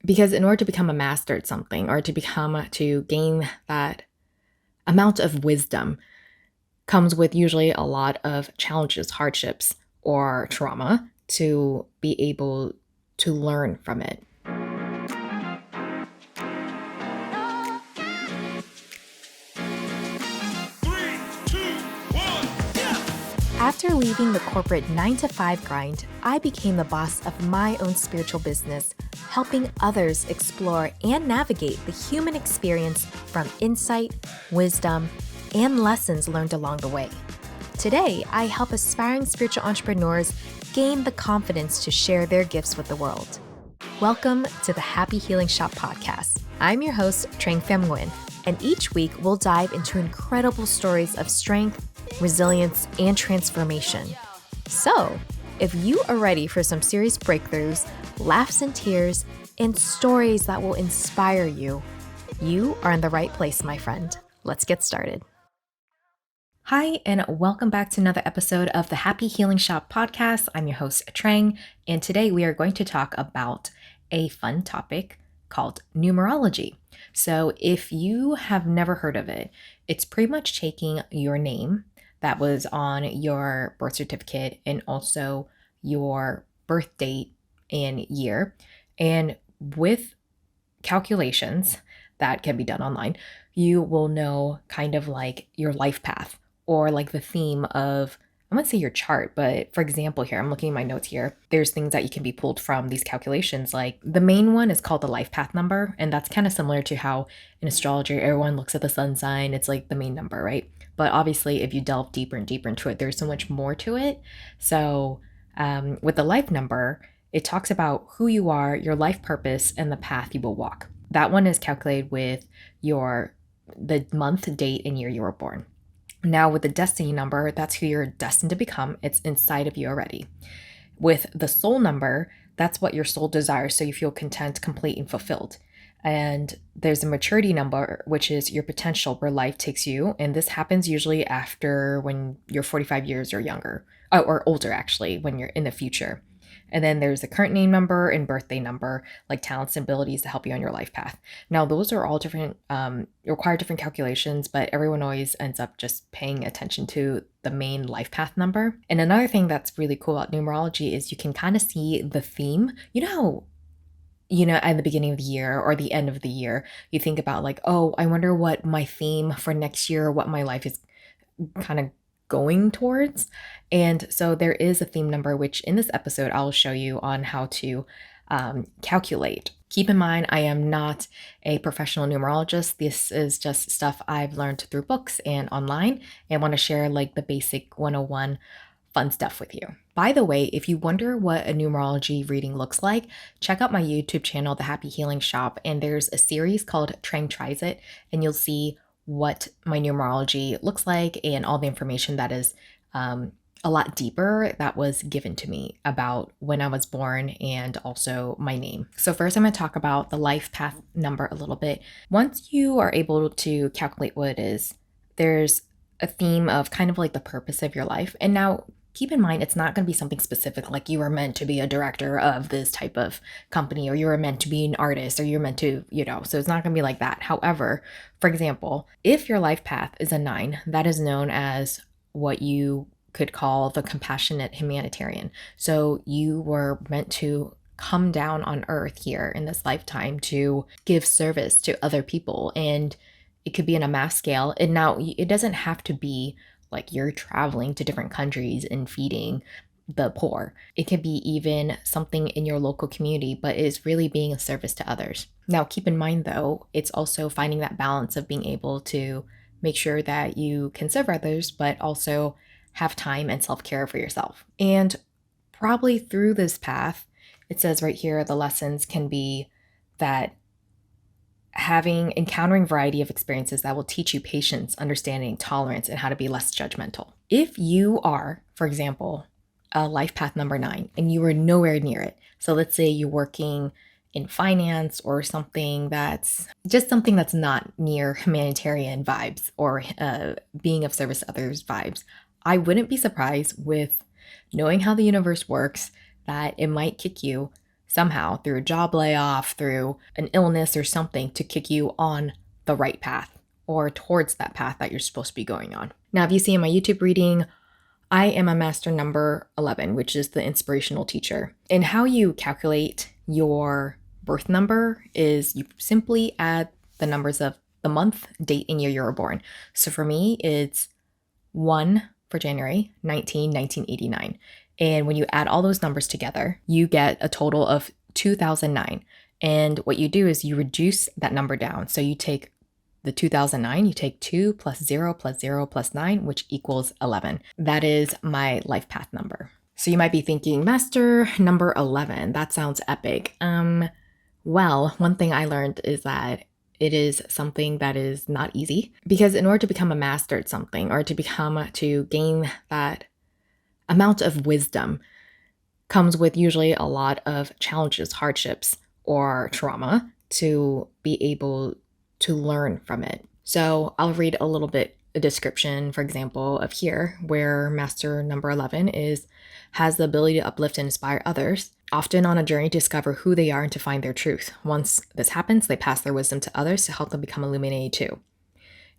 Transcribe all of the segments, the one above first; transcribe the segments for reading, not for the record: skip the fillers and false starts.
Because in order to become a master at something or to gain that amount of wisdom comes with usually a lot of challenges, hardships, or trauma to be able to learn from it. After leaving the corporate 9-to-5 grind, I became the boss of my own spiritual business, helping others explore and navigate the human experience from insight, wisdom, and lessons learned along the way. Today, I help aspiring spiritual entrepreneurs gain the confidence to share their gifts with the world. Welcome to the Happy Healing Shop podcast. I'm your host, Trang Pham Nguyen, and each week we'll dive into incredible stories of strength, resilience, and transformation. So, if you are ready for some serious breakthroughs, laughs and tears, and stories that will inspire you, you are in the right place, my friend. Let's get started. Hi, and welcome back to another episode of the Happy Healing Shop podcast. I'm your host, Trang, and today we are going to talk about a fun topic called numerology. So if you have never heard of it, it's pretty much taking your name that was on your birth certificate and also your birth date and year, and with calculations that can be done online, you will know kind of like your life path or like the theme of, I'm gonna say your chart, but for example here, I'm looking at my notes here, there's things that you can be pulled from these calculations. Like the main one is called the life path number, and that's kind of similar to how in astrology, everyone looks at the sun sign, it's like the main number, right? But obviously if you delve deeper and deeper into it, there's so much more to it. So with the life number, it talks about who you are, your life purpose, and the path you will walk. That one is calculated with the month, date, and year you were born. Now with the destiny number, that's who you're destined to become. It's inside of you already. With the soul number, that's what your soul desires, so you feel content, complete, and fulfilled. And there's a maturity number, which is your potential, where life takes you. And this happens usually after when you're 45 years or younger, or older actually, when you're in the future. And then there's the current name number and birthday number, like talents and abilities to help you on your life path. Now, those are all different, require different calculations, but everyone always ends up just paying attention to the main life path number. And another thing that's really cool about numerology is you can kind of see the theme. At the beginning of the year or the end of the year, you think about like, oh, I wonder what my theme for next year, what my life is kind of going towards. And so there is a theme number, which in this episode, I'll show you on how to calculate. Keep in mind, I am not a professional numerologist. This is just stuff I've learned through books and online, and want to share like the basic 101 fun stuff with you. By the way, if you wonder what a numerology reading looks like, check out my YouTube channel, The Happy Healing Shop, and there's a series called Trang Tries It, and you'll see what my numerology looks like and all the information that is a lot deeper that was given to me about when I was born and also my name. So first I'm going to talk about the life path number a little bit. Once you are able to calculate what it is, there's a theme of kind of like the purpose of your life. And now keep in mind, it's not going to be something specific like you were meant to be a director of this type of company, or you were meant to be an artist, or you're meant to, so it's not going to be like that. However, for example, if your life path is a 9, that is known as what you could call the compassionate humanitarian. So you were meant to come down on earth here in this lifetime to give service to other people. And it could be in a mass scale. And now it doesn't have to be like you're traveling to different countries and feeding the poor. It could be even something in your local community, but it's really being a service to others. Now, keep in mind though, it's also finding that balance of being able to make sure that you can serve others, but also have time and self-care for yourself. And probably through this path, it says right here, the lessons can be that encountering variety of experiences that will teach you patience, understanding, tolerance, and how to be less judgmental. If you are, for example, a life path number 9 and you are nowhere near it, so let's say you're working in finance or something that's not near humanitarian vibes or being of service to others vibes, I wouldn't be surprised, with knowing how the universe works, that it might kick you somehow through a job layoff, through an illness or something to kick you on the right path or towards that path that you're supposed to be going on. Now, if you see in my YouTube reading, I am a master number 11, which is the inspirational teacher. And how you calculate your birth number is you simply add the numbers of the month, date, and year you were born. So for me, it's 1 for January, 1989. And when you add all those numbers together, you get a total of 2009. And what you do is you reduce that number down. So you take the 2009, you take 2 plus 0 plus 0 plus 9, which equals 11. That is my life path number. So you might be thinking, Master number 11, that sounds epic. Well, one thing I learned is that it is something that is not easy, because in order to become a master at something or to gain that amount of wisdom comes with usually a lot of challenges, hardships, or trauma to be able to learn from it. So I'll read a little bit a description, for example, of here, where master number 11 has the ability to uplift and inspire others, often on a journey to discover who they are and to find their truth. Once this happens, they pass their wisdom to others to help them become illuminated too.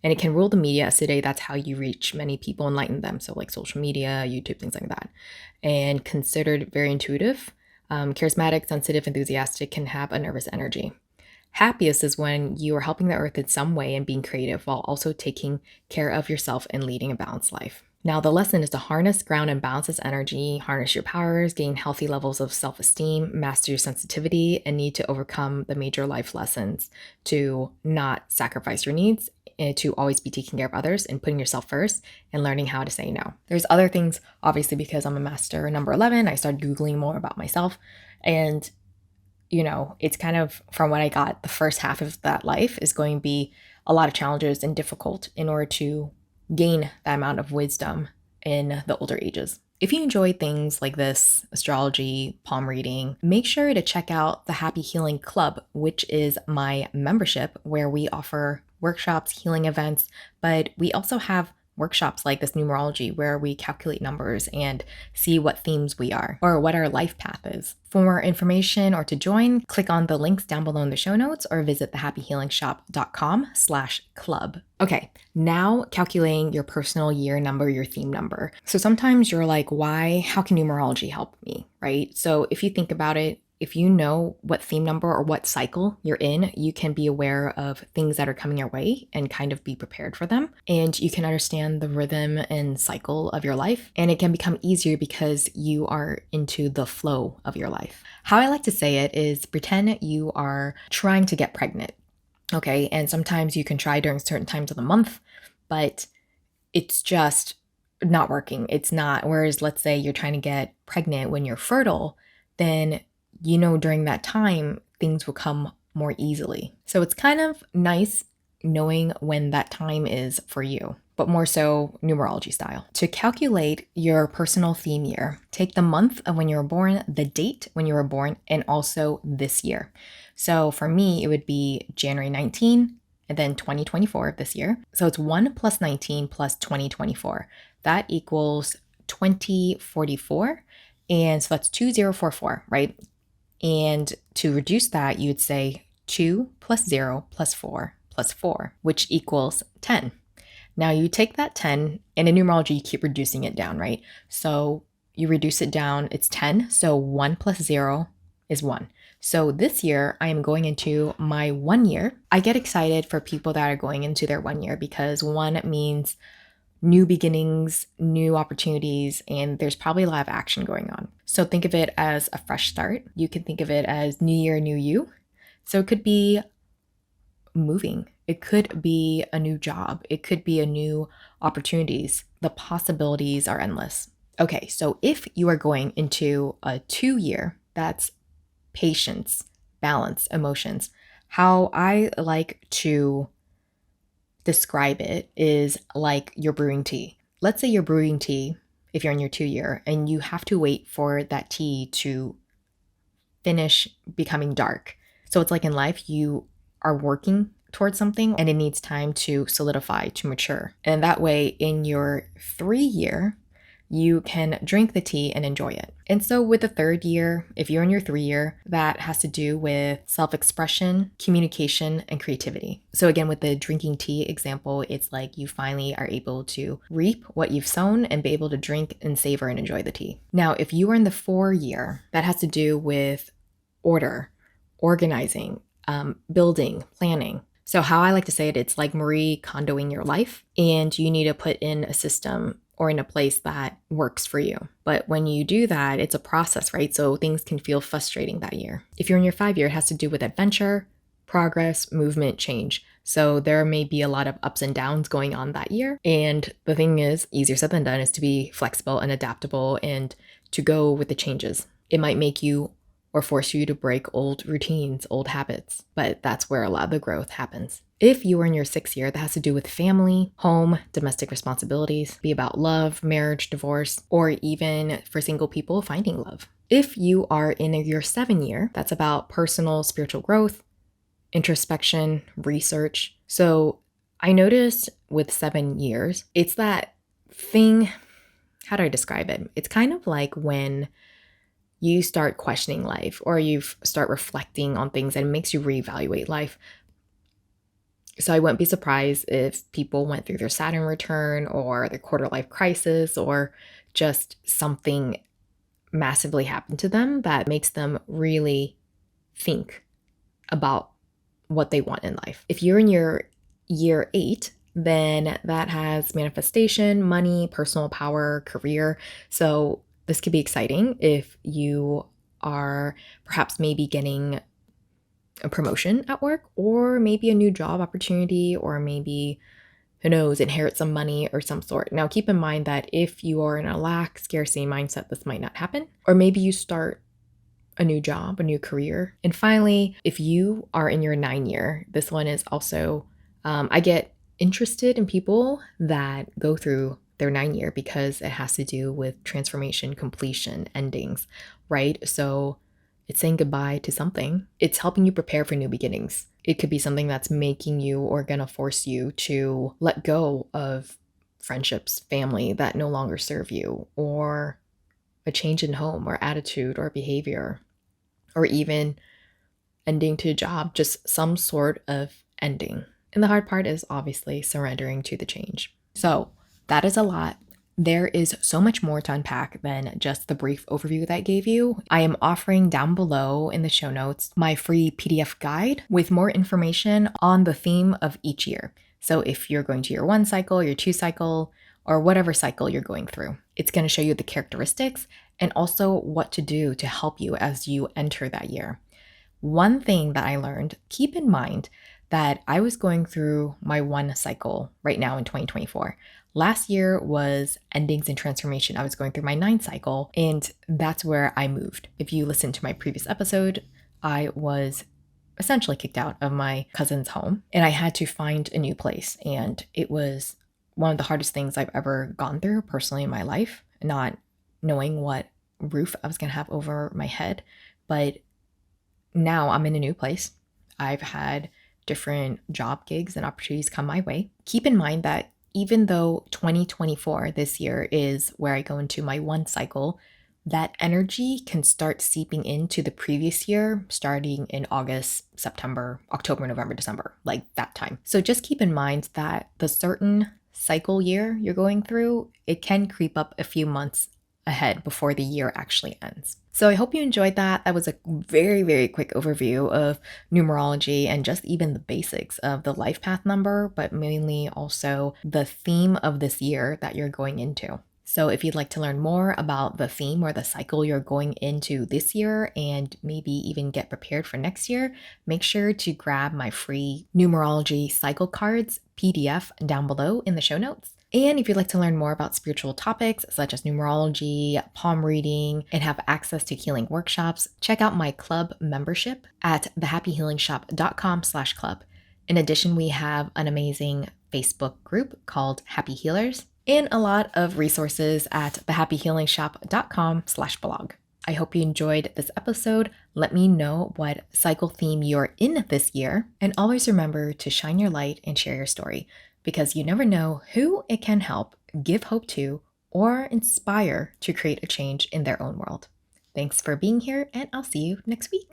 And it can rule the media, as today that's how you reach many people, enlighten them. So like social media, YouTube, things like that. And considered very intuitive, charismatic, sensitive, enthusiastic, can have a nervous energy. Happiest is when you are helping the earth in some way and being creative while also taking care of yourself and leading a balanced life. Now, the lesson is to harness, ground, and balance this energy, harness your powers, gain healthy levels of self-esteem, master your sensitivity, and need to overcome the major life lessons to not sacrifice your needs, and to always be taking care of others and putting yourself first and learning how to say no. There's other things, obviously, because I'm a master number 11, I started Googling more about myself, and it's kind of from what I got, the first half of that life is going to be a lot of challenges and difficult in order to gain that amount of wisdom in the older ages. If you enjoy things like this, astrology, palm reading, make sure to check out the Happy Healing Club, which is my membership where we offer workshops, healing events, but we also have workshops like this numerology where we calculate numbers and see what themes we are or what our life path is. For more information or to join, click on the links down below in the show notes or visit thehappyhealingshop.com/club. Okay, now calculating your personal year number, your theme number. So sometimes you're like, how can numerology help me, right? So if you think about it, if you know what theme number or what cycle you're in, you can be aware of things that are coming your way and kind of be prepared for them. And you can understand the rhythm and cycle of your life. And it can become easier because you are into the flow of your life. How I like to say it is pretend you are trying to get pregnant. Okay. And sometimes you can try during certain times of the month, but it's just not working. It's not. Whereas let's say you're trying to get pregnant when you're fertile, then during that time, things will come more easily. So it's kind of nice knowing when that time is for you, but more so numerology style. To calculate your personal theme year, take the month of when you were born, the date when you were born, and also this year. So for me, it would be January 19 and then 2024 of this year. So it's 1 plus 19 plus 2024. That equals 2044. And so that's 2044, right? And to reduce that, you'd say 2 plus 0 plus 4 plus 4, which equals 10. Now you take that 10, and in numerology, you keep reducing it down, right? So you reduce it down, it's 10. So 1 plus 0 is 1. So this year, I am going into my 1 year. I get excited for people that are going into their 1 year because 1 means new beginnings, new opportunities, and there's probably a lot of action going on. So think of it as a fresh start. You can think of it as new year, new you. So it could be moving. It could be a new job. It could be a new opportunities. The possibilities are endless. Okay, so if you are going into a 2 year, that's patience, balance, emotions. How I like to describe it is like you're brewing tea. Let's say you're brewing tea if you're in your 2 year and you have to wait for that tea to finish becoming dark. So it's like in life, you are working towards something and it needs time to solidify, to mature. And that way in your 3 year, you can drink the tea and enjoy it. And so with the third year, if you're in your 3 year, that has to do with self-expression, communication, and creativity. So again, with the drinking tea example, it's like you finally are able to reap what you've sown and be able to drink and savor and enjoy the tea. Now, if you are in the 4 year, that has to do with order, organizing, building, planning. So how I like to say it, it's like Marie Kondoing your life, and you need to put in a system or in a place that works for you. But when you do that, it's a process, right? So things can feel frustrating that year. If you're in your 5 year, it has to do with adventure, progress, movement, change. So there may be a lot of ups and downs going on that year. And the thing is, easier said than done, is to be flexible and adaptable and to go with the changes. It might make you or force you to break old routines, old habits, but that's where a lot of the growth happens. If you are in your 6 year, that has to do with family, home, domestic responsibilities, be about love, marriage, divorce, or even for single people, finding love. If you are in your 7 year, that's about personal spiritual growth, introspection, research. So I noticed with 7 years, it's that thing, how do I describe it? It's kind of like when you start questioning life or you start reflecting on things and it makes you reevaluate life. So I wouldn't be surprised if people went through their Saturn return or their quarter life crisis or just something massively happened to them that makes them really think about what they want in life. If you're in your year 8, then that has manifestation, money, personal power, career. So this could be exciting if you are perhaps maybe getting a promotion at work or maybe a new job opportunity or maybe, who knows, inherit some money or some sort. Now, keep in mind that if you are in a lack, scarcity mindset, this might not happen. Or maybe you start a new job, a new career. And finally, if you are in your 9 year, this one is also, I get interested in people that go through their 9 year because it has to do with transformation, completion, endings, right? So it's saying goodbye to something. It's helping you prepare for new beginnings. It could be something that's making you or gonna force you to let go of friendships, family that no longer serve you, or a change in home or attitude or behavior, or even ending to a job, just some sort of ending. And the hard part is obviously surrendering to the change. So that is a lot. There is so much more to unpack than just the brief overview that I gave you. I am offering down below in the show notes my free PDF guide with more information on the theme of each year. So if you're going to your 1 cycle, your 2 cycle, or whatever cycle you're going through, it's going to show you the characteristics and also what to do to help you as you enter that year. One thing that I learned, keep in mind that I was going through my 1 cycle right now in 2024. Last year was endings and transformation. I was going through my 9 cycle, and that's where I moved. If you listen to my previous episode, I was essentially kicked out of my cousin's home, and I had to find a new place. And it was one of the hardest things I've ever gone through personally in my life, not knowing what roof I was going to have over my head. But now I'm in a new place. I've had different job gigs and opportunities come my way. Keep in mind that even though 2024, this year, is where I go into my 1 cycle, that energy can start seeping into the previous year, starting in August, September, October, November, December, like that time. So just keep in mind that the certain cycle year you're going through, it can creep up a few months ahead before the year actually ends. So I hope you enjoyed that. That was a very, very quick overview of numerology and just even the basics of the life path number, but mainly also the theme of this year that you're going into. So if you'd like to learn more about the theme or the cycle you're going into this year and maybe even get prepared for next year, make sure to grab my free numerology cycle cards PDF down below in the show notes. And if you'd like to learn more about spiritual topics such as numerology, palm reading, and have access to healing workshops, check out my club membership at thehappyhealingshop.com/club. In addition, we have an amazing Facebook group called Happy Healers and a lot of resources at thehappyhealingshop.com/blog. I hope you enjoyed this episode. Let me know what cycle theme you're in this year. And always remember to shine your light and share your story, because you never know who it can help, give hope to, or inspire to create a change in their own world. Thanks for being here, and I'll see you next week.